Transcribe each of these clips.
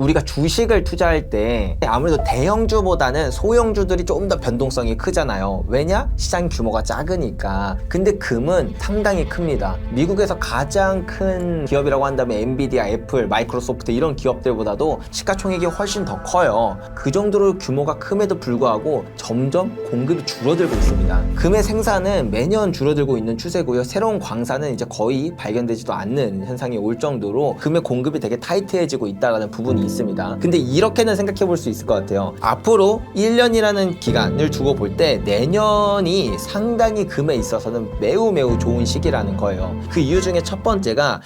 우리가 주식을 투자할 때 아무래도 대형주보다는 소형주들이 조금 더 변동성이 크잖아요. 왜냐? 시장 규모가 작으니까. 근데 금은 상당히 큽니다. 미국에서 가장 큰 기업이라고 한다면 엔비디아, 애플, 마이크로소프트 이런 기업들보다도 시가총액이 훨씬 더 커요. 그 정도로 규모가 큼에도 불구하고 점점 공급이 줄어들고 있습니다. 금의 생산은 매년 줄어들고 있는 추세고요. 새로운 광산은 이제 거의 발견되지도 않는 현상이 올 정도로 금의 공급이 되게 타이트해지고 있다는 부분이 있습니다. 근데 이렇게는 생각해 볼 수 있을 것 같아요. 앞으로 1년이라는 기간을 두고 볼 때 내년이 상당히 금에 있어서는 매우 좋은 시기라는 거예요. 그 이유 중에 첫 번째가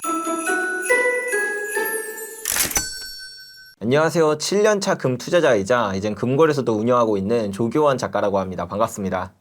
안녕하세요. 7년차 금 투자자이자 이젠 금거래소도 운영하고 있는 조교원 작가라고 합니다. 반갑습니다.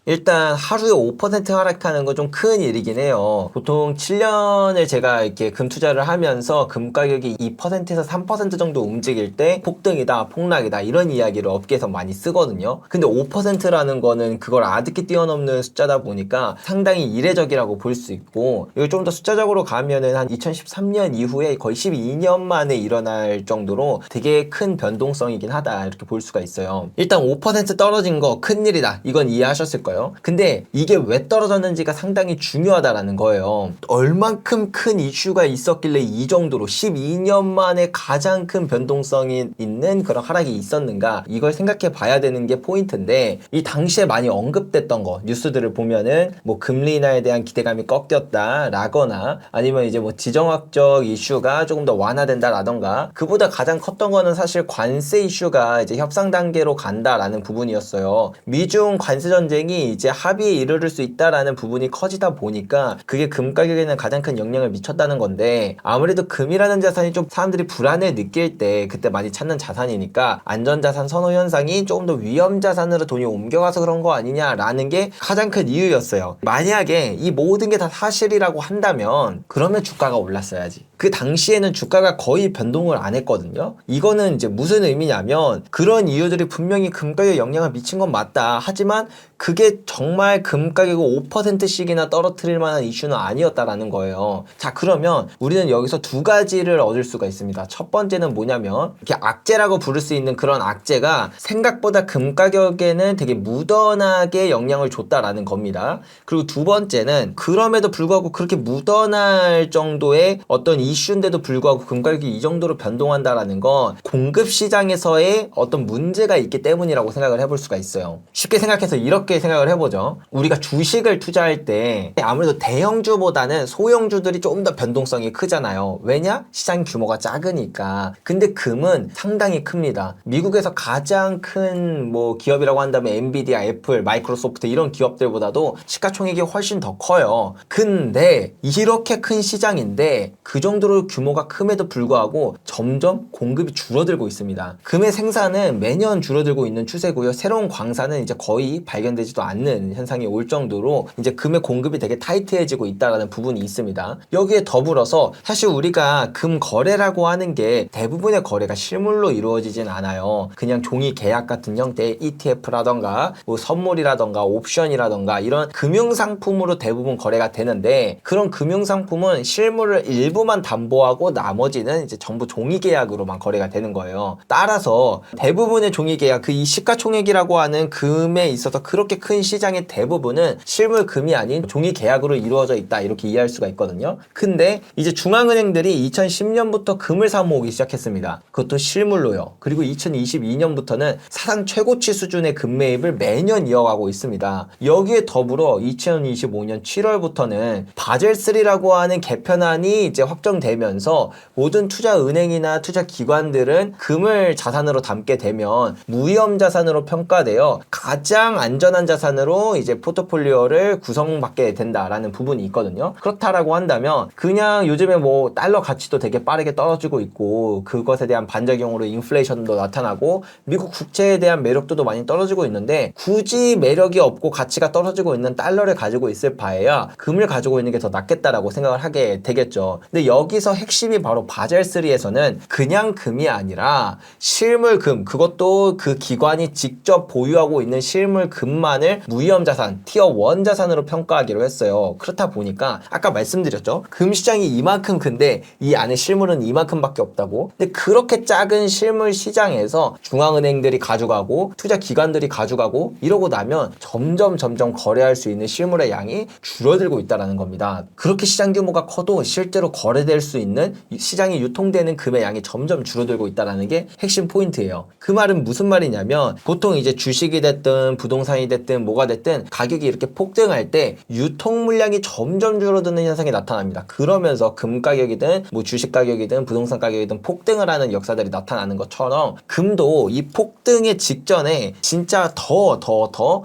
일단 하루에 5% 하락하는 건 좀 큰 일이긴 해요. 보통 7년을 제가 이렇게 금 투자를 하면서 금 가격이 2%에서 3% 정도 움직일 때 폭등이다, 폭락이다 이런 이야기를 업계에서 많이 쓰거든요. 근데 5%라는 거는 그걸 아득히 뛰어넘는 숫자다 보니까 상당히 이례적이라고 볼 수 있고, 이거 좀 더 숫자적으로 가면은 한 2013년 이후에 거의 12년 만에 일어날 정도로 되게 큰 변동성이긴 하다 이렇게 볼 수가 있어요. 일단 5% 떨어진 거 큰일이다 이건 이해하셨을 거예요. 근데 이게 왜 떨어졌는지가 상당히 중요하다라는 거예요. 얼만큼 큰 이슈가 있었길래 이 정도로 12년 만에 가장 큰 변동성이 있는 그런 하락이 있었는가, 이걸 생각해 봐야 되는 게 포인트인데, 이 당시에 많이 언급됐던 거 뉴스들을 보면은 뭐 금리 인하에 대한 기대감이 꺾였다 라거나 아니면 이제 뭐 지정학적 이슈가 조금 더 완화된다라던가, 그보다 가장 컸던 거는 사실 관세 이슈가 이제 협상 단계로 간다라는 부분이었어요. 미중 관세 전쟁이 이제 합의에 이르를 수 있다라는 부분이 커지다 보니까 그게 금 가격에는 가장 큰 영향을 미쳤다는 건데, 아무래도 금이라는 자산이 좀 사람들이 불안을 느낄 때 그때 많이 찾는 자산이니까 안전자산 선호 현상이 조금 더 위험자산으로 돈이 옮겨가서 그런 거 아니냐라는 게 가장 큰 이유였어요. 만약에 이 모든 게 다 사실이라고 한다면 그러면 주가가 올랐어야지. 그 당시에는 주가가 거의 변동을 안 했거든요. 이거는 이제 무슨 의미냐면, 그런 이유들이 분명히 금 가격에 영향을 미친 건 맞다. 하지만 그게 정말 금 가격을 5%씩이나 떨어뜨릴 만한 이슈는 아니었다라는 거예요. 자, 그러면 우리는 여기서 두 가지를 얻을 수가 있습니다. 첫 번째는 뭐냐면, 이렇게 악재라고 부를 수 있는 그런 악재가 생각보다 금 가격에는 되게 무던하게 영향을 줬다라는 겁니다. 그리고 두 번째는 그럼에도 불구하고 그렇게 무던할 정도의 어떤 이슈인데도 불구하고 금 가격이 이 정도로 변동한다라는 건 공급 시장에서의 어떤 문제가 있기 때문이라고 생각을 해볼 수가 있어요. 쉽게 생각해서 이렇게 생각을 해보죠. 우리가 주식을 투자할 때 아무래도 대형주보다는 소형주들이 조금 더 변동성이 크잖아요. 왜냐? 시장 규모가 작으니까. 근데 금은 상당히 큽니다. 미국에서 가장 큰 뭐 기업이라고 한다면 엔비디아, 애플, 마이크로소프트 이런 기업들보다도 시가총액이 훨씬 더 커요. 근데 이렇게 큰 시장인데 그 정도로 규모가 큼에도 불구하고 점점 공급이 줄어들고 있습니다. 금의 생산은 매년 줄어들고 있는 추세고요. 새로운 광산은 이제 거의 발견되지도 않는 현상이 올 정도로 이제 금의 공급이 되게 타이트해지고 있다는 부분이 있습니다. 여기에 더불어서 사실 우리가 금 거래라고 하는 게 대부분의 거래가 실물로 이루어지진 않아요. 그냥 종이 계약 같은 형태의 ETF라던가 뭐 선물이라던가 옵션이라던가 이런 금융상품으로 대부분 거래가 되는데, 그런 금융상품은 실물을 일부만 담보하고 나머지는 이제 전부 종이 계약으로만 거래가 되는 거예요. 따라서 대부분의 종이 계약, 그 이 시가총액이라고 하는 금에 있어서 그렇게 큰 시장의 대부분은 실물 금이 아닌 종이 계약으로 이루어져 있다 이렇게 이해할 수가 있거든요. 근데 이제 중앙은행들이 2010년부터 금을 사 모으기 시작했습니다. 그것도 실물로요. 그리고 2022년부터는 사상 최고치 수준의 금 매입을 매년 이어가고 있습니다. 여기에 더불어 2025년 7월부터는 바젤3라고 하는 개편안이 이제 확정되면서 모든 투자은행이나 투자기관들은 금을 자산으로 담게 되면 무위험 자산으로 평가되어 가장 안전한 자산으로 이제 포트폴리오를 구성받게 된다라는 부분이 있거든요. 그렇다라고 한다면 그냥 요즘에 뭐 달러 가치도 되게 빠르게 떨어지고 있고, 그것에 대한 반작용으로 인플레이션도 나타나고 미국 국채에 대한 매력도도 많이 떨어지고 있는데, 굳이 매력이 없고 가치가 떨어지고 있는 달러를 가지고 있을 바에야 금을 가지고 있는 게 더 낫겠다라고 생각을 하게 되겠죠. 근데 여기서 핵심이 바로 바젤3에서는 그냥 금이 아니라 실물 금, 그것도 그 기관이 직접 보유하고 있는 실물 금만 금만을 무위험 자산, 티어 1 자산으로 평가하기로 했어요. 그렇다 보니까 아까 말씀드렸죠. 금 시장이 이만큼 큰데 이 안에 실물은 이만큼밖에 없다고. 근데 그렇게 작은 실물 시장에서 중앙은행들이 가져가고 투자 기관들이 가져가고 이러고 나면 점점 거래할 수 있는 실물의 양이 줄어들고 있다는 겁니다. 그렇게 시장 규모가 커도 실제로 거래될 수 있는 시장에 유통되는 금의 양이 점점 줄어들고 있다는 게 핵심 포인트예요. 그 말은 무슨 말이냐면 보통 이제 주식이 됐든 부동산이 됐든 뭐가 됐든 가격이 이렇게 폭등할 때 유통 물량이 점점 줄어드는 현상이 나타납니다. 그러면서 금 가격이든 뭐 주식 가격이든 부동산 가격이든 폭등을 하는 역사들이 나타나는 것처럼 금도 이 폭등의 직전에 진짜 더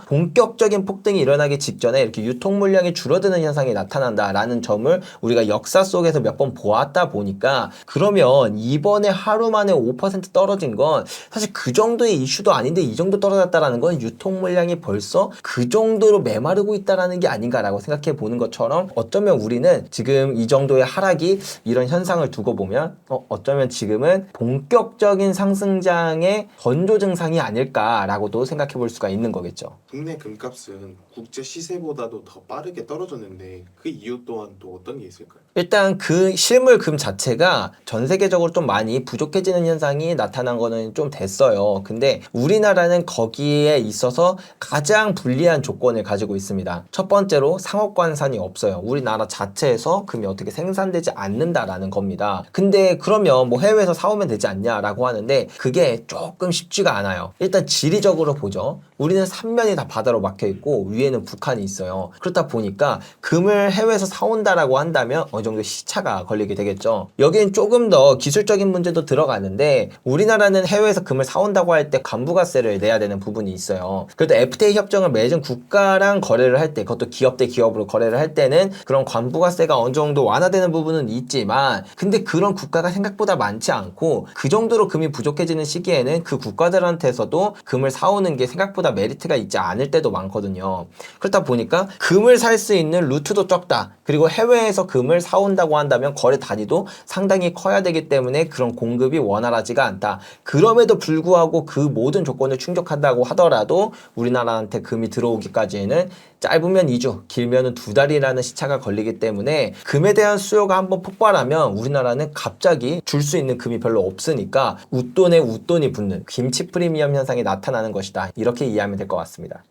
본격적인 폭등이 일어나기 직전에 이렇게 유통 물량이 줄어드는 현상이 나타난다라는 점을 우리가 역사 속에서 몇 번 보았다 보니까 그러면 이번에 하루 만에 5% 떨어진 건 사실 그 정도의 이슈도 아닌데 이 정도 떨어졌다라는 건 유통 물량이 벌써 그 정도로 메마르고 있다라는 게 아닌가라고 생각해 보는 것처럼 어쩌면 우리는 지금 이 정도의 하락이 이런 현상을 두고 보면 어쩌면 지금은 본격적인 상승장의 건조 증상이 아닐까라고도 생각해 볼 수가 있는 거겠죠. 국내 금값은 국제 시세보다도 더 빠르게 떨어졌는데 그 이유 또한 또 어떤 게 있을까요? 일단 그 실물 금 자체가 전 세계적으로 좀 많이 부족해지는 현상이 나타난 거는 좀 됐어요. 근데 우리나라는 거기에 있어서 가장 불리한 조건을 가지고 있습니다. 첫 번째로 상업관산이 없어요. 우리나라 자체에서 금이 어떻게 생산되지 않는다라는 겁니다. 근데 그러면 뭐 해외에서 사오면 되지 않냐라고 하는데 그게 조금 쉽지가 않아요. 일단 지리적으로 보죠. 우리는 3면이 다 바다로 막혀 있고 위에는 북한이 있어요. 그렇다 보니까 금을 해외에서 사온다라고 한다면 어느 정도 시차가 걸리게 되겠죠. 여기는 조금 더 기술적인 문제도 들어가는데 우리나라는 해외에서 금을 사온다고 할 때 간부가세를 내야 되는 부분이 있어요. 그래도 FTA 협정을 맺은 국가랑 거래를 할 때 그것도 기업 대 기업으로 거래를 할 때는 그런 관부가세가 어느 정도 완화되는 부분은 있지만 근데 그런 국가가 생각보다 많지 않고 그 정도로 금이 부족해지는 시기에는 그 국가들한테서도 금을 사오는 게 생각보다 메리트가 있지 않을 때도 많거든요. 그렇다 보니까 금을 살 수 있는 루트도 적다. 그리고 해외에서 금을 사온다고 한다면 거래 단위도 상당히 커야 되기 때문에 그런 공급이 원활하지가 않다. 그럼에도 불구하고 그 모든 조건을 충족한다고 하더라도 우리나라한테 금이 들어오기까지에는 짧으면 2주, 길면은 2달이라는 시차가 걸리기 때문에 금에 대한 수요가 한번 폭발하면 우리나라는 갑자기 줄 수 있는 금이 별로 없으니까 웃돈에 웃돈이 붙는 김치 프리미엄 현상이 나타나는 것이다. 이렇게 이해하면 될 것 같습니다.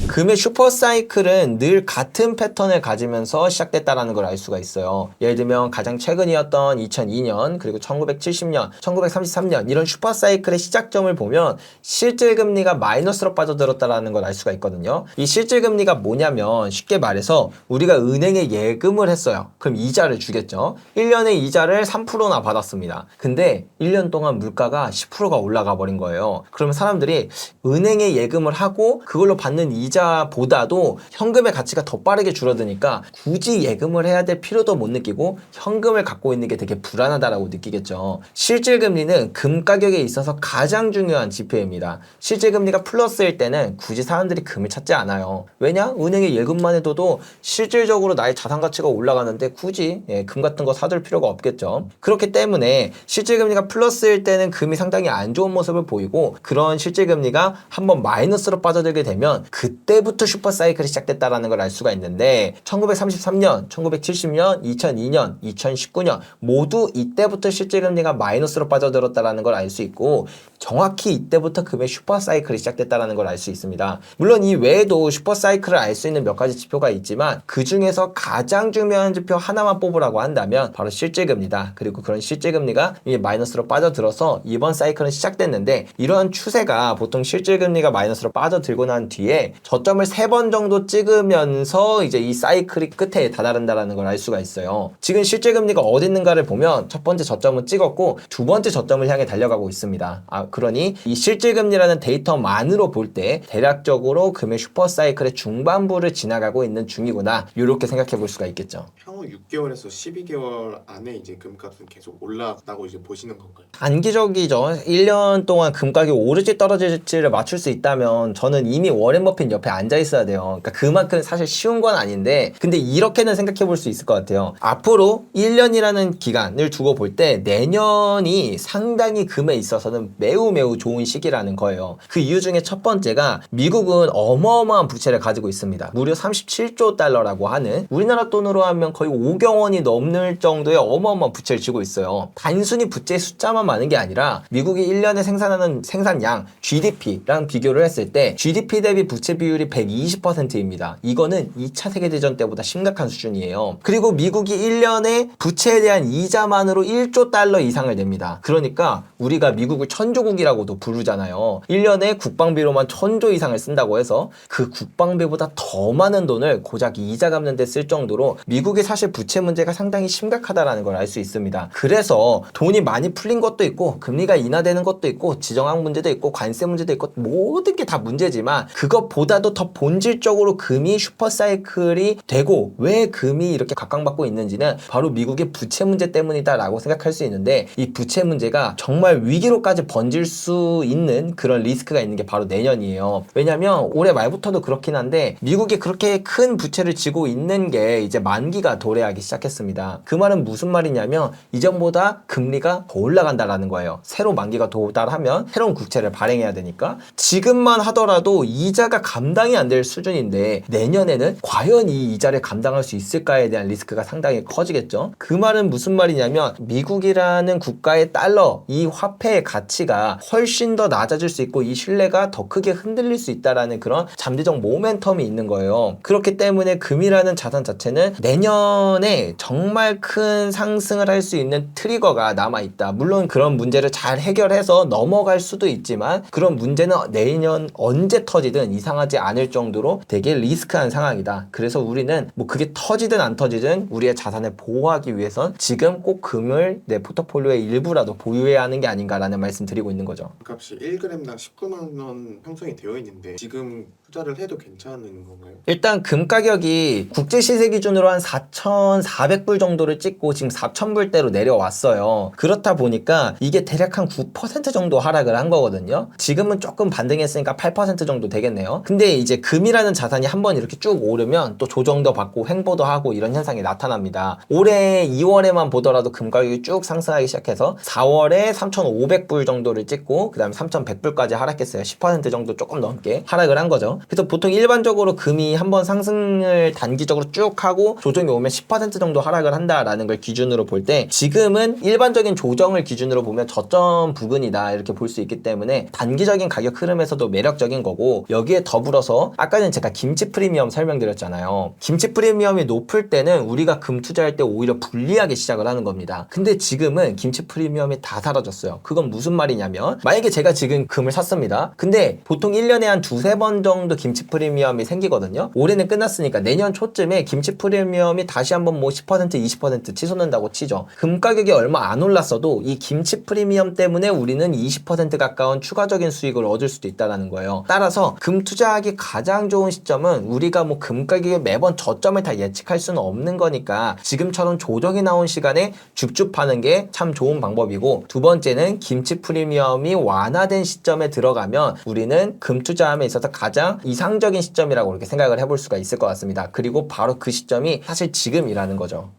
금의 슈퍼사이클은 늘 같은 패턴을 가지면서 시작됐다는 걸 알 수가 있어요. 예를 들면 가장 최근이었던 2002년 그리고 1970년, 1933년 이런 슈퍼사이클의 시작점을 보면 실질금리가 마이너스로 빠져들었다는 걸 알 수가 있거든요. 이 실질금리가 뭐냐면 쉽게 말해서 우리가 은행에 예금을 했어요. 그럼 이자를 주겠죠. 1년에 이자를 3%나 받았습니다. 근데 1년 동안 물가가 10%가 올라가 버린 거예요. 그러면 사람들이 은행에 예금을 하고 그걸로 받는 이자보다도 현금의 가치가 더 빠르게 줄어드니까 굳이 예금을 해야 될 필요도 못 느끼고 현금을 갖고 있는 게 되게 불안하다라고 느끼겠죠. 실질금리는 금 가격에 있어서 가장 중요한 지표입니다. 실질금리가 플러스일 때는 굳이 사람들이 금을 찾지 않아요. 왜냐? 은행에 예금만 해둬도 실질적으로 나의 자산 가치가 올라가는데 굳이 금 같은 거 사둘 필요가 없겠죠. 그렇기 때문에 실질금리가 플러스일 때는 금이 상당히 안 좋은 모습을 보이고 그런 실질금리가 한번 마이너스로 빠져들게 되면 그때부터 슈퍼사이클이 시작됐다는 걸 알 수가 있는데 1933년, 1970년, 2002년, 2019년 모두 이때부터 실질금리가 마이너스로 빠져들었다는 걸 알 수 있고 정확히 이때부터 금의 슈퍼사이클이 시작됐다는 걸 알 수 있습니다. 물론 이 외에도 슈퍼사이클을 알 수 있는 몇 가지 지표가 있지만 그 중에서 가장 중요한 지표 하나만 뽑으라고 한다면 바로 실질금리다. 그리고 그런 실질금리가 이게 마이너스로 빠져들어서 이번 사이클은 시작됐는데 이러한 추세가 보통 실질금리가 마이너스로 빠져들고 난 뒤에 저점을 3번 정도 찍으면서 이제 이 사이클이 끝에 다다른다는 걸 알 수가 있어요. 지금 실질금리가 어디 있는가를 보면 첫 번째 저점은 찍었고 두 번째 저점을 향해 달려가고 있습니다. 그러니 이 실질금리라는 데이터만으로 볼 때 대략적으로 금의 슈퍼사이클의 중반부를 지나가고 있는 중이구나 이렇게 생각해 볼 수가 있겠죠. 향후 6개월에서 12개월 안에 이제 금값은 계속 올라가고 이제 보시는 건가요? 단기적이죠. 1년 동안 금 가격이 오를지 떨어질지를 맞출 수 있다면 저는 이미 워렌 버핏 옆에 앉아 있어야 돼요. 그러니까 그만큼 사실 쉬운 건 아닌데 근데 이렇게는 생각해 볼 수 있을 것 같아요. 앞으로 1년이라는 기간을 두고 볼 때 내년이 상당히 금에 있어서는 매우 매우 좋은 시기라는 거예요. 그 이유 중에 첫 번째가 미국은 어마어마한 부채를 가지고 있습니다. 무려 37조 달러라고 하는 우리나라 돈으로 하면 거의 5경 원이 넘는 정도의 어마어마한 부채를 지고 있어요. 단순히 부채 숫자만 많은 게 아니라 미국이 1년에 생산하는 생산량 GDP랑 비교를 했을 때 GDP 대비 부채 비율이 120%입니다. 이거는 2차 세계대전 때보다 심각한 수준이에요. 그리고 미국이 1년에 부채에 대한 이자만으로 1조 달러 이상을 냅니다. 그러니까 우리가 미국을 천조국이라고도 부르잖아요. 1년에 국방비로만 1000조 이상을 쓴다고 해서 그 국방비보다 더 많은 돈을 고작 이자 갚는 데 쓸 정도로 미국의 사실 부채 문제가 상당히 심각하다라는 걸 알 수 있습니다. 그래서 돈이 많이 풀린 것도 있고 금리가 인하되는 것도 있고 지정학 문제도 있고 관세 문제도 있고 모든 게 다 문제지만 그것보다도 더 본질적으로 금이 슈퍼사이클이 되고 왜 금이 이렇게 각광받고 있는지는 바로 미국의 부채 문제 때문이다라고 생각할 수 있는데 이 부채 문제가 정말 위기로까지 번질 수 있는 그런 리스크가 있는 게 바로 내년이에요. 왜냐면 올해 말부터도 그렇긴 한데 미국이 그렇게 큰 부채를 지고 있는 게 이제 만기가 도래하기 시작했습니다. 그 말은 무슨 말이냐면 이전보다 금리가 더 올라간다라는 거예요. 새로 만기가 도달하면 새로운 국채를 발행해야 되니까 지금만 하더라도 이자가 감당이 안 될 수준인데 내년에는 과연 이 이자를 감당할 수 있을까에 대한 리스크가 상당히 커지겠죠. 그 말은 무슨 말이냐면 미국이라는 국가의 달러 이 화폐의 가치가 훨씬 더 낮아질 수 있고 이 신뢰가 더 크게 흔들릴 수 있다라는 그런 잠재적 모멘텀이 있는 거예요. 그렇기 때문에 금이라는 자산 자체는 내년에 정말 큰 상승을 할 수 있는 트리거가 남아있다. 물론 그런 문제를 잘 해결해서 넘어갈 수도 있지만 그런 문제는 내년 언제 터지든 이상하지 않을 정도로 되게 리스크한 상황이다. 그래서 우리는 뭐 그게 터지든 안 터지든 우리의 자산을 보호하기 위해선 지금 꼭 금을 내 포트폴리오의 일부라도 보유해야 하는 게 아닌가라는 말씀 드리고 있는 거죠. 값이 1g당 19만 원 형성이 되어 있는데 지금 투자를 해도 괜찮은 건가요? 일단 금 가격이 국제 시세 기준으로 한 4,400불 정도를 찍고 지금 4,000불대로 내려왔어요. 그렇다 보니까 이게 대략 한 9% 정도 하락을 한 거거든요. 지금은 조금 반등했으니까 8% 정도 되겠네요. 근데 이제 금이라는 자산이 한번 이렇게 쭉 오르면 또 조정도 받고 횡보도 하고 이런 현상이 나타납니다. 올해 2월에만 보더라도 금 가격이 쭉 상승하기 시작해서 4월에 3,500불 정도를 찍고 그 다음에 3,100불까지 하락했어요. 10% 정도 조금 넘게 하락을 한 거죠. 그래서 보통 일반적으로 금이 한번 상승을 단기적으로 쭉 하고 조정이 오면 10% 정도 하락을 한다라는 걸 기준으로 볼 때 지금은 일반적인 조정을 기준으로 보면 저점 부근이다 이렇게 볼 수 있기 때문에 단기적인 가격 흐름에서도 매력적인 거고 여기에 더불어서 아까 전에 제가 김치 프리미엄 설명드렸잖아요. 김치 프리미엄이 높을 때는 우리가 금 투자할 때 오히려 불리하게 시작을 하는 겁니다. 근데 지금은 김치 프리미엄이 다 사라졌어요. 그건 무슨 말이냐면 만약에 제가 지금 금을 샀습니다. 근데 보통 1년에 한 두세 번 정도 김치 프리미엄이 생기거든요. 올해는 끝났으니까 내년 초쯤에 김치 프리미엄이 다시 한번 뭐 10% 20% 치솟는다고 치죠. 금 가격이 얼마 안 올랐어도 이 김치 프리미엄 때문에 우리는 20% 가까운 추가적인 수익을 얻을 수도 있다는 거예요. 따라서 금 투자하기 가장 좋은 시점은 우리가 뭐 금 가격에 매번 저점을 다 예측할 수는 없는 거니까 지금처럼 조정이 나온 시간에 줍줍 파는 게 참 좋은 방법이고 두 번째는 김치 프리미엄이 완화된 시점에 들어가면 우리는 금 투자함에 있어서 가장 이상적인 시점이라고 이렇게 생각을 해볼 수가 있을 것 같습니다. 그리고 바로 그 시점이 사실 지금이라는 거죠.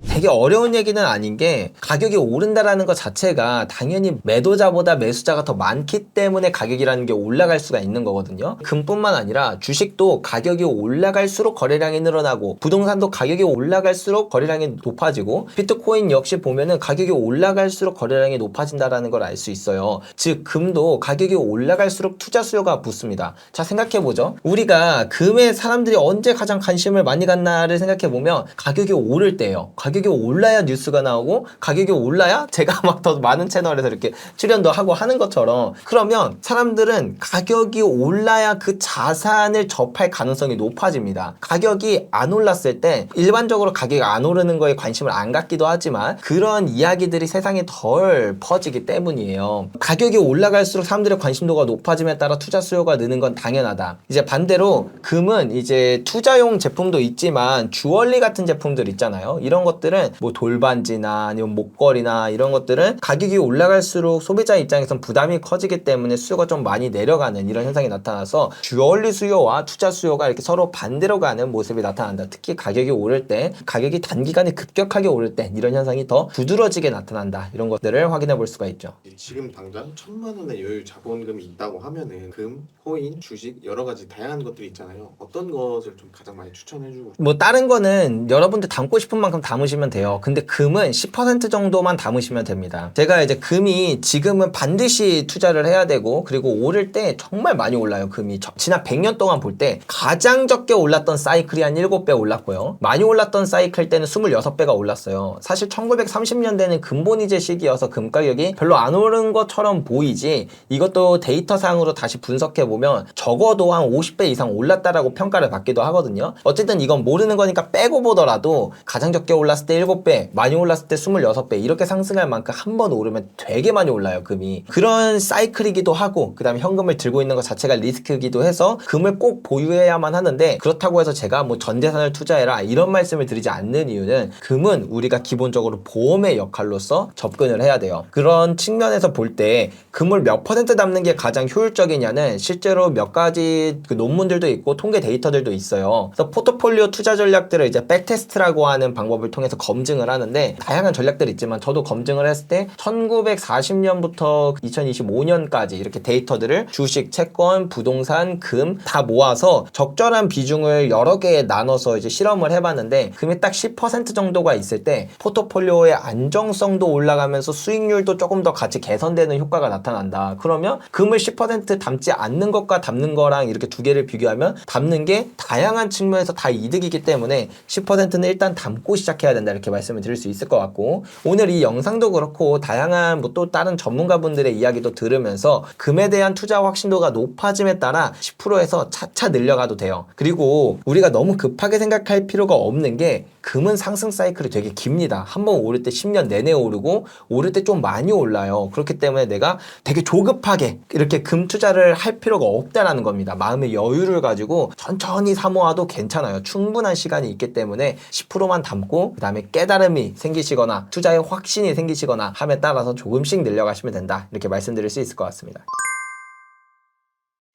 되게 어려운 얘기는 아닌 게 가격이 오른다라는 것 자체가 당연히 매도자보다 매수자가 더 많기 때문에 가격이라는 게 올라갈 수가 있는 거거든요. 금뿐만 아니라 주식도 가격이 올라갈수록 거래량이 늘어나고 부동산도 가격이 올라갈수록 거래량이 높아지고 비트코인 역시 보면은 가격이 올라갈수록 거래량이 높아진다라는 걸 알 수 있어요. 즉 금도 가격이 올라갈수록 투자 수요가 붙습니다. 자 생각해보죠. 우리가 금에 사람들이 언제 가장 관심을 많이 갖나를 생각해보면 가격이 오를 때예요. 가격이 올라야 뉴스가 나오고 가격이 올라야 제가 막 더 많은 채널에서 이렇게 출연도 하고 하는 것처럼 그러면 사람들은 가격이 올라야 그 자산을 접할 가능성이 높아집니다. 가격이 안 올랐을 때 일반적으로 가격이 안 오르는 거에 관심을 안 갖기도 하지만 그런 이야기들이 세상에 덜 퍼지기 때문이에요. 가격이 올라갈수록 사람들의 관심도가 높아짐에 따라 투자 수요가 느는 건 당연하다. 이제 반대로 금은 이제 투자용 제품도 있지만 주얼리 같은 제품들 있잖아요. 이런 것들은 뭐 돌반지나 아니면 목걸이나 이런 것들은 가격이 올라갈수록 소비자 입장에선 부담이 커지기 때문에 수요가 좀 많이 내려가는 이런 현상이 나타나서 주얼리 수요와 투자 수요가 이렇게 서로 반대로 가는 모습이 나타난다. 특히 가격이 오를 때, 가격이 단기간에 급격하게 오를 때 이런 현상이 더 두드러지게 나타난다. 이런 것들을 확인해 볼 수가 있죠. 지금 당장 1,000만 원의 여유 자본금이 있다고 하면은 금, 코인, 주식 여러 가지 다양한 것들이 있잖아요. 어떤 것을 좀 가장 많이 추천해주고 뭐 다른 거는 여러분들 담고 싶은 만큼 담으시면 돼요. 근데 금은 10% 정도만 담으시면 됩니다. 제가 이제 금이 지금은 반드시 투자를 해야 되고, 그리고 오를 때 정말 많이 올라요. 금이 지난 100년 동안 볼 때 가장 적게 올랐던 사이클이 한 7배 올랐고요. 많이 올랐던 사이클 때는 26배가 올랐어요. 사실 1930년대는 근본이제 시기여서 금 가격이 별로 안 오른 것처럼 보이지, 이것도 데이터상으로 다시 분석해 보면 적어도 한 50배 이상 올랐다라고 평가를 받기도 하거든요. 어쨌든 이건 모르는 거니까 빼고 보더라도 가장 적게 올랐을 때 7배, 많이 올랐을 때 26배 이렇게 상승할 만큼 한 번 오르면 되게 많이 올라요, 금이. 그런 사이클이기도 하고, 그 다음에 현금을 들고 있는 것 자체가 리스크이기도 해서 금을 꼭 보유해야만 하는데, 그렇다고 해서 제가 뭐 전 재산을 투자해라 이런 말씀을 드리지 않는 이유는, 금은 우리가 기본적으로 보험의 역할로서 접근을 해야 돼요. 그런 측면에서 볼 때 금을 몇 퍼센트 담는 게 가장 효율적이냐는 실제로 몇 가지 그 논문들도 있고 통계 데이터들도 있어요. 그래서 포트폴리오 투자 전략들을 이제 백테스트라고 하는 방법을 통해서 검증을 하는데, 다양한 전략들이 있지만 저도 검증을 했을 때 1940년부터 2025년까지 이렇게 데이터들을 주식, 채권, 부동산, 금 다 모아서 적절한 비중을 여러 개에 나눠서 이제 실험을 해봤는데, 금이 딱 10% 정도가 있을 때 포트폴리오의 안정성도 올라가면서 수익률도 조금 더 같이 개선되는 효과가 나타난다. 그러면 금을 10% 담지 않는 것과 담는 거랑 이렇게 두 개를 비교하면 담는 게 다양한 측면에서 다 이득이기 때문에 10%는 일단 담고 시작해야 된다, 이렇게 말씀을 드릴 수 있을 것 같고, 오늘 이 영상도 그렇고 다양한 뭐 또 다른 전문가분들의 이야기도 들으면서 금에 대한 투자 확신도가 높아짐에 따라 10%에서 차차 늘려가도 돼요. 그리고 우리가 너무 급하게 생각할 필요가 없는 게, 금은 상승 사이클이 되게 깁니다. 한번 오를 때 10년 내내 오르고, 오를 때 좀 많이 올라요. 그렇기 때문에 내가 되게 조급하게 이렇게 금 투자를 할 필요가 없다라는 겁니다. 마음의 여유를 가지고 천천히 사모아도 괜찮아요. 충분한 시간이 있기 때문에 10%만 담고, 그 다음에 깨달음이 생기시거나 투자에 확신이 생기시거나 함에 따라서 조금씩 늘려가시면 된다, 이렇게 말씀드릴 수 있을 것 같습니다.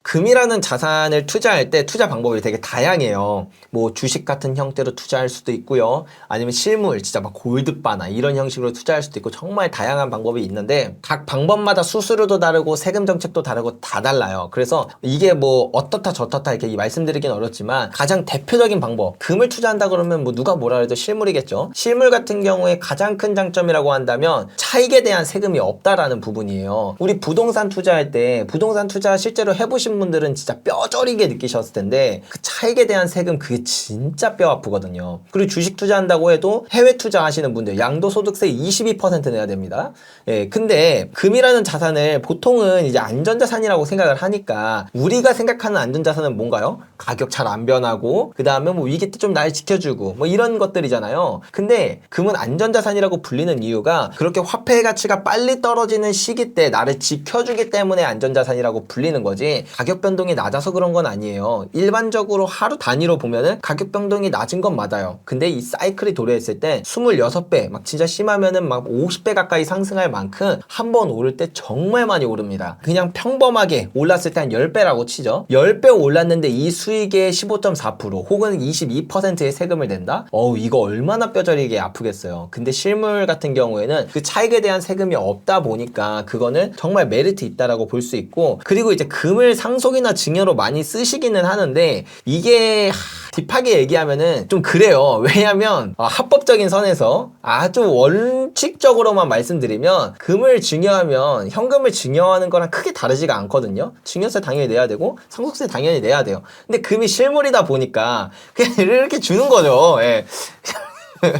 금이라는 자산을 투자할 때 투자 방법이 되게 다양해요. 뭐 주식 같은 형태로 투자할 수도 있고요. 아니면 실물, 진짜 막 골드바나 이런 형식으로 투자할 수도 있고, 정말 다양한 방법이 있는데 각 방법마다 수수료도 다르고 세금 정책도 다르고 다 달라요. 그래서 이게 뭐 어떻다 저떻다 이렇게 말씀드리긴 어렵지만, 가장 대표적인 방법, 금을 투자한다 그러면 뭐 누가 뭐라 해도 실물이겠죠. 실물 같은 경우에 가장 큰 장점이라고 한다면 차익에 대한 세금이 없다라는 부분이에요. 우리 부동산 투자할 때, 부동산 투자 실제로 해보신 분들은 진짜 뼈저리게 느끼셨을 텐데, 그 차익에 대한 세금 그게 진짜 뼈 아프거든요. 그리고 주식 투자한다고 해도 해외 투자하시는 분들 양도소득세 22% 내야 됩니다. 예, 근데 금이라는 자산을 보통은 이제 안전자산이라고 생각을 하니까, 우리가 생각하는 안전자산은 뭔가요? 가격 잘 안 변하고, 그 다음에 뭐 위기 때 좀 날 지켜주고 뭐 이런 것들이잖아요. 근데 금은 안전자산이라고 불리는 이유가, 그렇게 화폐의 가치가 빨리 떨어지는 시기 때 나를 지켜주기 때문에 안전자산이라고 불리는 거지, 가격 변동이 낮아서 그런 건 아니에요. 일반적으로 하루 단위로 보면은 가격 변동이 낮은 건 맞아요. 근데 이 사이클이 도래했을 때 26배, 막 진짜 심하면은 막 50배 가까이 상승할 만큼 한 번 오를 때 정말 많이 오릅니다. 그냥 평범하게 올랐을 때 한 10배라고 치죠. 10배 올랐는데 이 수익의 15.4% 혹은 22%의 세금을 낸다? 이거 얼마나 뼈저리게 아프겠어요. 근데 실물 같은 경우에는 그 차익에 대한 세금이 없다 보니까 그거는 정말 메리트 있다라고 볼 수 있고, 그리고 이제 금을 상속이나 증여로 많이 쓰시기는 하는데, 이게 딥하게 얘기하면은 좀 그래요. 왜냐면 합법적인 선에서 아주 원칙적으로만 말씀드리면, 금을 증여하면 현금을 증여하는 거랑 크게 다르지가 않거든요. 증여세 당연히 내야 되고 상속세 당연히 내야 돼요. 근데 금이 실물이다 보니까 그냥 이렇게 주는 거죠. 예.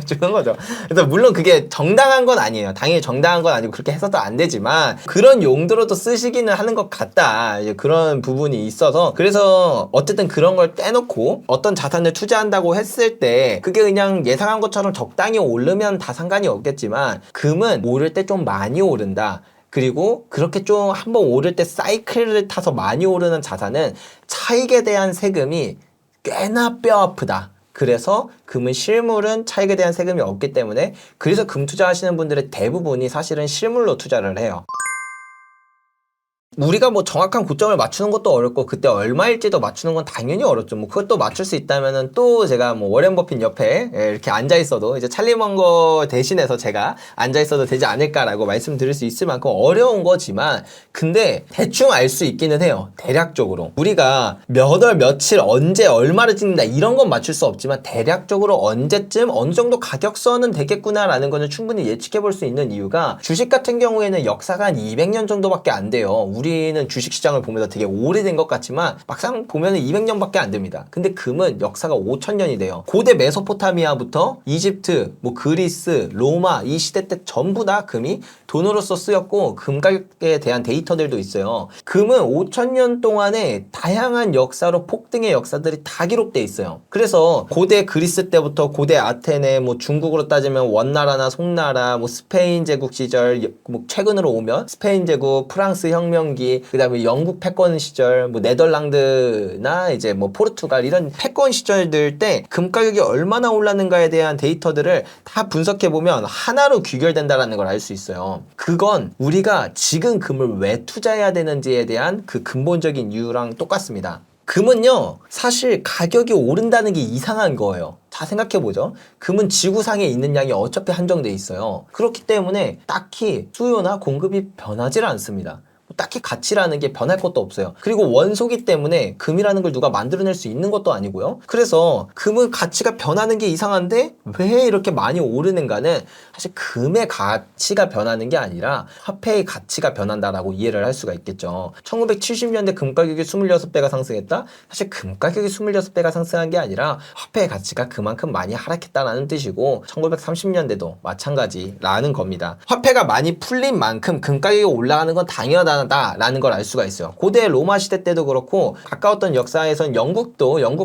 주는 거죠. 그래서 물론 그게 정당한 건 아니에요. 당연히 정당한 건 아니고 그렇게 해서도 안 되지만, 그런 용도로도 쓰시기는 하는 것 같다, 이제 그런 부분이 있어서, 그래서 어쨌든 그런 걸 떼놓고 어떤 자산을 투자한다고 했을 때 그게 그냥 예상한 것처럼 적당히 오르면 다 상관이 없겠지만, 금은 오를 때 좀 많이 오른다. 그리고 그렇게 좀 한번 오를 때 사이클을 타서 많이 오르는 자산은 차익에 대한 세금이 꽤나 뼈 아프다. 그래서 금은 실물은 차익에 대한 세금이 없기 때문에 그래서 금 투자하시는 분들의 대부분이 사실은 실물로 투자를 해요. 우리가 뭐 정확한 고점을 맞추는 것도 어렵고 그때 얼마일지도 맞추는 건 당연히 어렵죠. 뭐 그것도 맞출 수 있다면은 또 제가 뭐 워렌 버핏 옆에 이렇게 앉아 있어도 이제 찰리 먼거 대신해서 제가 앉아 있어도 되지 않을까라고 말씀드릴 수 있을 만큼 어려운 거지만 근데 대충 알 수 있기는 해요. 대략적으로 우리가 몇 월 며칠 언제 얼마를 찍는다 이런 건 맞출 수 없지만 대략적으로 언제쯤 어느 정도 가격선은 되겠구나라는 거는 충분히 예측해 볼 수 있는 이유가 주식 같은 경우에는 역사가 한 200년 정도밖에 안 돼요. 우리는 주식시장을 보면서 되게 오래된 것 같지만 막상 보면은 200년밖에 안 됩니다. 근데 금은 역사가 5000년이 돼요. 고대 메소포타미아부터 이집트, 뭐 그리스, 로마 이 시대 때 전부 다 금이 돈으로서 쓰였고 금 가격에 대한 데이터들도 있어요. 금은 5000년 동안에 다양한 역사로 폭등의 역사들이 다 기록돼 있어요. 그래서 고대 그리스 때부터 고대 아테네, 뭐 중국으로 따지면 원나라나 송나라, 뭐 스페인 제국 시절, 뭐 최근으로 오면 스페인 제국, 프랑스 혁명기, 그 다음에 영국 패권 시절, 뭐 네덜란드나 이제 뭐 포르투갈 이런 패권 시절들 때 금 가격이 얼마나 올랐는가에 대한 데이터들을 다 분석해보면 하나로 귀결된다라는 걸 알 수 있어요. 그건 우리가 지금 금을 왜 투자해야 되는지에 대한 그 근본적인 이유랑 똑같습니다. 금은요, 사실 가격이 오른다는 게 이상한 거예요. 자, 생각해보죠. 금은 지구상에 있는 양이 어차피 한정돼 있어요. 그렇기 때문에 딱히 수요나 공급이 변하지 않습니다. 딱히 가치라는 게 변할 것도 없어요. 그리고 원소기 때문에 금이라는 걸 누가 만들어낼 수 있는 것도 아니고요. 그래서 금은 가치가 변하는 게 이상한데 왜 이렇게 많이 오르는가는 사실 금의 가치가 변하는 게 아니라 화폐의 가치가 변한다라고 이해를 할 수가 있겠죠. 1970년대 금 가격이 26배가 상승했다? 사실 금 가격이 26배가 상승한 게 아니라 화폐의 가치가 그만큼 많이 하락했다라는 뜻이고 1930년대도 마찬가지라는 겁니다. 화폐가 많이 풀린 만큼 금 가격이 올라가는 건 당연하다 라는 걸 알 수가 있어요. 고대 로마 시대 때도 그렇고 가까웠던 역사에선 영국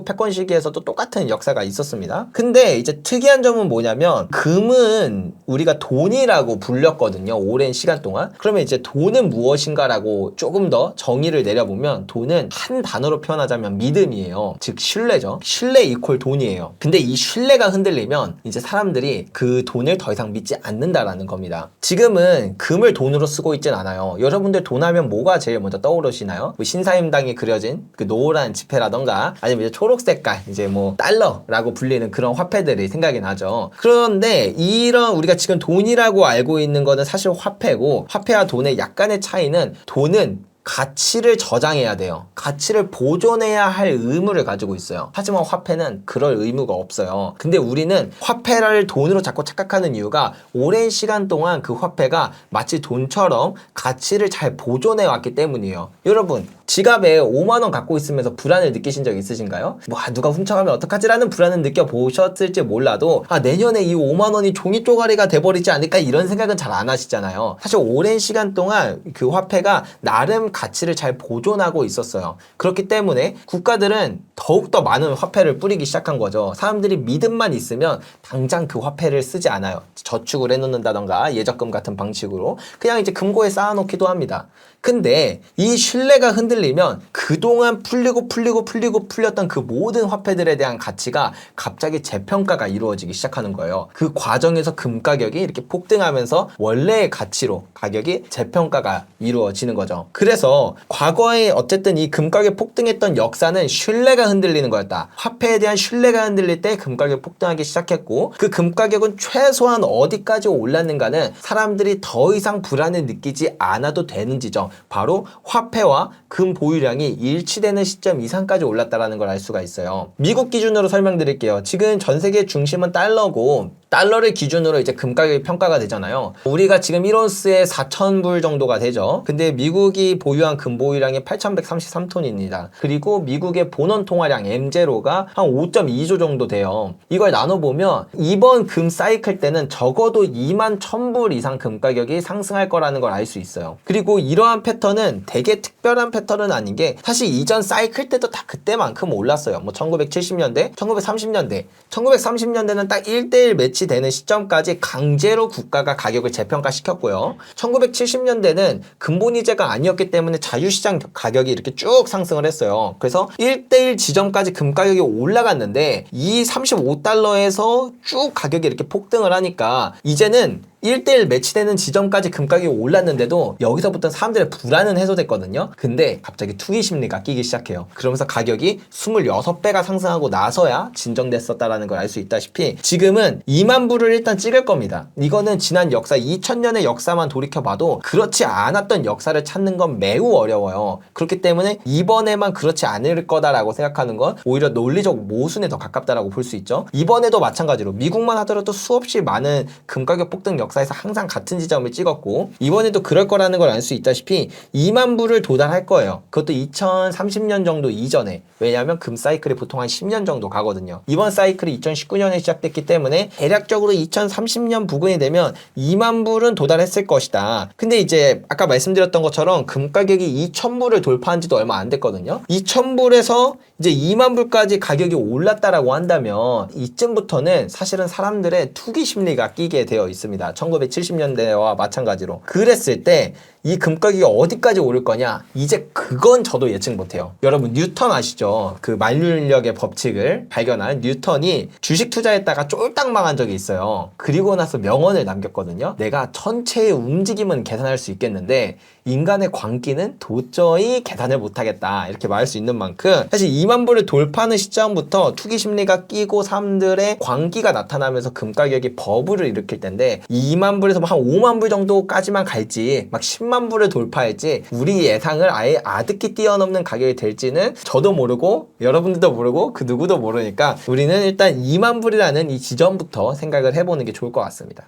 패권 시기에서도 똑같은 역사가 있었습니다. 근데 이제 특이한 점은 뭐냐면 금은 우리가 돈이라고 불렸거든요. 오랜 시간 동안. 그러면 이제 돈은 무엇인가라고 조금 더 정의를 내려보면 돈은 한 단어로 표현하자면 믿음이에요. 즉 신뢰죠. 신뢰 이퀄 돈이에요. 근데 이 신뢰가 흔들리면 이제 사람들이 그 돈을 더 이상 믿지 않는다라는 겁니다. 지금은 금을 돈으로 쓰고 있진 않아요. 여러분들 돈 하면 뭐가 제일 먼저 떠오르시나요? 뭐 신사임당이 그려진 그 노란 지폐라던가 아니면 이제 초록 색깔 이제 뭐 달러라고 불리는 그런 화폐들이 생각이 나죠. 그런데 이런 우리가 지금 돈이라고 알고 있는 거는 사실 화폐고 화폐와 돈의 약간의 차이는 돈은 가치를 저장해야 돼요. 가치를 보존해야 할 의무를 가지고 있어요. 하지만 화폐는 그럴 의무가 없어요. 근데 우리는 화폐를 돈으로 자꾸 착각하는 이유가 오랜 시간 동안 그 화폐가 마치 돈처럼 가치를 잘 보존해 왔기 때문이에요. 여러분 지갑에 5만원 갖고 있으면서 불안을 느끼신 적 있으신가요? 뭐 누가 훔쳐가면 어떡하지라는 불안은 느껴보셨을지 몰라도 내년에 이 5만원이 종이 쪼가리가 돼버리지 않을까 이런 생각은 잘 안 하시잖아요. 사실 오랜 시간 동안 그 화폐가 나름 가치를 잘 보존하고 있었어요. 그렇기 때문에 국가들은 더욱더 많은 화폐를 뿌리기 시작한 거죠. 사람들이 믿음만 있으면 당장 그 화폐를 쓰지 않아요. 저축을 해놓는다던가 예적금 같은 방식으로 그냥 이제 금고에 쌓아놓기도 합니다. 근데 이 신뢰가 흔들리면 그동안 풀렸던 그 모든 화폐들에 대한 가치가 갑자기 재평가가 이루어지기 시작하는 거예요. 그 과정에서 금 가격이 이렇게 폭등하면서 원래의 가치로 가격이 재평가가 이루어지는 거죠. 그래서 과거에 어쨌든 이 금 가격 폭등했던 역사는 신뢰가 흔들리는 거였다. 화폐에 대한 신뢰가 흔들릴 때 금 가격 폭등하기 시작했고 그 금 가격은 최소한 어디까지 올랐는가는 사람들이 더 이상 불안을 느끼지 않아도 되는 지점, 바로 화폐와 금 보유량이 일치되는 시점 이상까지 올랐다는 걸 알 수가 있어요. 미국 기준으로 설명드릴게요. 지금 전 세계 중심은 달러고 달러를 기준으로 이제 금 가격이 평가가 되잖아요. 우리가 지금 1온스에 4,000불 정도가 되죠. 근데 미국이 보유한 금 보유량이 8,133톤입니다. 그리고 미국의 본원 통화량 M0가 한 5.2조 정도 돼요. 이걸 나눠보면 이번 금 사이클 때는 적어도 21,000불 이상 금 가격이 상승할 거라는 걸 알 수 있어요. 그리고 이러한 패턴은 되게 특별한 패턴은 아닌 게 사실 이전 사이클 때도 다 그때만큼 올랐어요. 뭐 1970년대, 1930년대. 1930년대는 딱 1대1 매치 매치되는 시점까지 강제로 국가가 가격을 재평가시켰고요. 1970년대는 근본이제가 아니었기 때문에 자유시장 가격이 이렇게 쭉 상승을 했어요. 그래서 1대1 지점까지 금 가격이 올라갔는데 이 35달러에서 쭉 가격이 이렇게 폭등을 하니까 이제는 1대1 매치되는 지점까지 금 가격이 올랐는데도 여기서부터 사람들의 불안은 해소됐거든요. 근데 갑자기 투기 심리가 끼기 시작해요. 그러면서 가격이 26배가 상승하고 나서야 진정됐었다라는 걸 알 수 있다시피 지금은 2만 불을 일단 찍을 겁니다. 이거는 지난 역사 2000년의 역사만 돌이켜봐도 그렇지 않았던 역사를 찾는 건 매우 어려워요. 그렇기 때문에 이번에만 그렇지 않을 거다라고 생각하는 건 오히려 논리적 모순에 더 가깝다라고 볼 수 있죠. 이번에도 마찬가지로 미국만 하더라도 수없이 많은 금 가격 폭등 역사에서 항상 같은 지점을 찍었고 이번에도 그럴 거라는 걸 알 수 있다시피 2만 불을 도달할 거예요. 그것도 2030년 정도 이전에. 왜냐하면 금 사이클이 보통 한 10년 정도 가거든요. 이번 사이클이 2019년에 시작됐기 때문에 대략적으로 2030년 부근이 되면 2만 불은 도달했을 것이다. 근데 이제 아까 말씀드렸던 것처럼 금 가격이 2,000불을 돌파한 지도 얼마 안 됐거든요. 2,000불에서 이제 2만 불까지 가격이 올랐다라고 한다면 이쯤부터는 사실은 사람들의 투기 심리가 끼게 되어 있습니다. 1970년대와 마찬가지로. 그랬을 때 이 금 가격이 어디까지 오를 거냐? 이제 그건 저도 예측 못해요. 여러분 뉴턴 아시죠? 그 만류인력의 법칙을 발견한 뉴턴이 주식 투자했다가 쫄딱 망한 적이 있어요. 그리고 나서 명언을 남겼거든요. 내가 전체의 움직임은 계산할 수 있겠는데 인간의 광기는 도저히 계산을 못하겠다. 이렇게 말할 수 있는 만큼 사실 2만 불을 돌파하는 시점부터 투기 심리가 끼고 사람들의 광기가 나타나면서 금 가격이 버블을 일으킬 텐데 2만 불에서 한 5만 불 정도까지만 갈지 막 10만 불을 돌파할지 우리 예상을 아예 아득히 뛰어넘는 가격이 될지는 저도 모르고 여러분들도 모르고 그 누구도 모르니까 우리는 일단 2만 불이라는 이 지점부터 생각을 해보는 게 좋을 것 같습니다.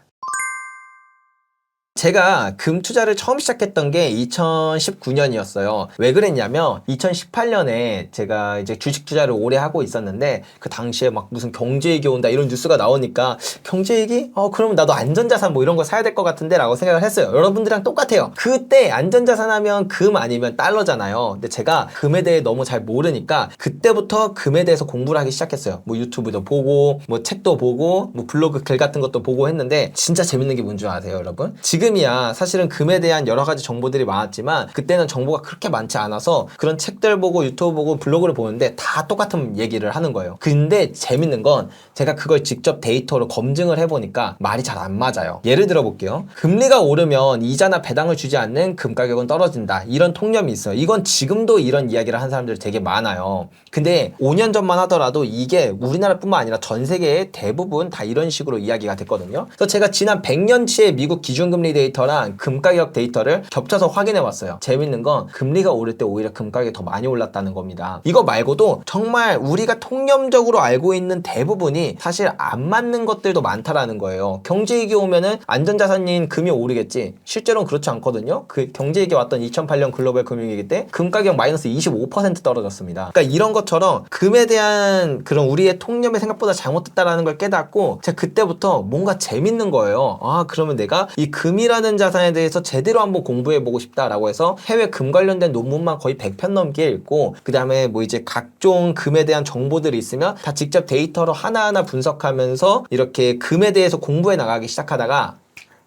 제가 금 투자를 처음 시작했던 게 2019년이었어요. 왜 그랬냐면 2018년에 제가 이제 주식 투자를 오래 하고 있었는데 그 당시에 막 무슨 경제위기 온다 이런 뉴스가 나오니까 경제위기? 그러면 나도 안전자산 뭐 이런 거 사야 될 것 같은데 라고 생각을 했어요. 여러분들이랑 똑같아요. 그때 안전자산 하면 금 아니면 달러잖아요. 근데 제가 금에 대해 너무 잘 모르니까 그때부터 금에 대해서 공부를 하기 시작했어요. 뭐 유튜브도 보고 뭐 책도 보고 뭐 블로그 글 같은 것도 보고 했는데 진짜 재밌는 게 뭔지 아세요, 여러분? 지금이야 사실은 금에 대한 여러 가지 정보들이 많았지만 그때는 정보가 그렇게 많지 않아서 그런 책들 보고 유튜브 보고 블로그를 보는데 다 똑같은 얘기를 하는 거예요. 근데 재밌는 건 제가 그걸 직접 데이터로 검증을 해보니까 말이 잘 안 맞아요. 예를 들어 볼게요. 금리가 오르면 이자나 배당을 주지 않는 금 가격은 떨어진다. 이런 통념이 있어요. 이건 지금도 이런 이야기를 하는 사람들이 되게 많아요. 근데 5년 전만 하더라도 이게 우리나라뿐만 아니라 전 세계의 대부분 다 이런 식으로 이야기가 됐거든요. 그래서 제가 지난 100년치의 미국 기준금리 데이터랑 금 가격 데이터를 겹쳐서 확인해 봤어요. 재밌는 건 금리가 오를 때 오히려 금 가격이 더 많이 올랐다는 겁니다. 이거 말고도 정말 우리가 통념적으로 알고 있는 대부분이 사실 안 맞는 것들도 많다라는 거예요. 경제위기 오면은 안전자산인 금이 오르겠지. 실제로는 그렇지 않거든요. 그 경제위기 왔던 2008년 글로벌 금융위기 때 금 가격 마이너스 25% 떨어졌습니다. 그러니까 이런 것처럼 금에 대한 그런 우리의 통념이 생각보다 잘못됐다라는 걸 깨닫고 제가 그때부터 뭔가 재밌는 거예요. 그러면 내가 이 금이라는 자산에 대해서 제대로 한번 공부해보고 싶다라고 해서 해외 금 관련된 논문만 거의 100편 넘게 읽고 그 다음에 뭐 이제 각종 금에 대한 정보들이 있으면 다 직접 데이터로 하나하나 분석하면서 이렇게 금에 대해서 공부해 나가기 시작하다가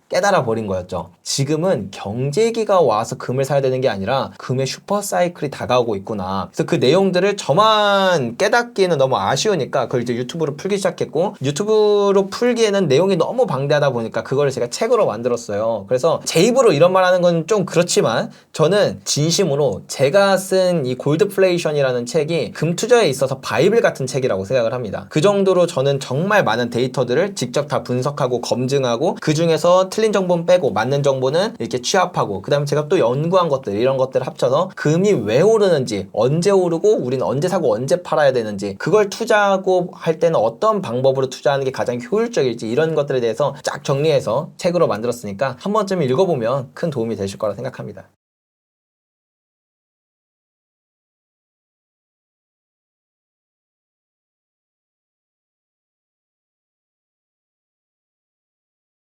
깨달아 버린 거였죠. 지금은 경제위기가 와서 금을 사야 되는 게 아니라 금의 슈퍼사이클이 다가오고 있구나. 그래서 그 내용들을 저만 깨닫기에는 너무 아쉬우니까 그걸 이제 유튜브로 풀기 시작했고 유튜브로 풀기에는 내용이 너무 방대하다 보니까 그거를 제가 책으로 만들었어요. 그래서 제 입으로 이런 말 하는 건 좀 그렇지만 저는 진심으로 제가 쓴 이 골드플레이션이라는 책이 금 투자에 있어서 바이블 같은 책이라고 생각을 합니다. 그 정도로 저는 정말 많은 데이터들을 직접 다 분석하고 검증하고 그 중에서 틀린 정보는 빼고 맞는 정보는 이렇게 취합하고 그 다음에 제가 또 연구한 것들 이런 것들을 합쳐서 금이 왜 오르는지 언제 오르고 우리는 언제 사고 언제 팔아야 되는지 그걸 투자하고 할 때는 어떤 방법으로 투자하는 게 가장 효율적일지 이런 것들에 대해서 쫙 정리해서 책으로 만들었으니까 한 번쯤 읽어보면 큰 도움이 되실 거라 생각합니다.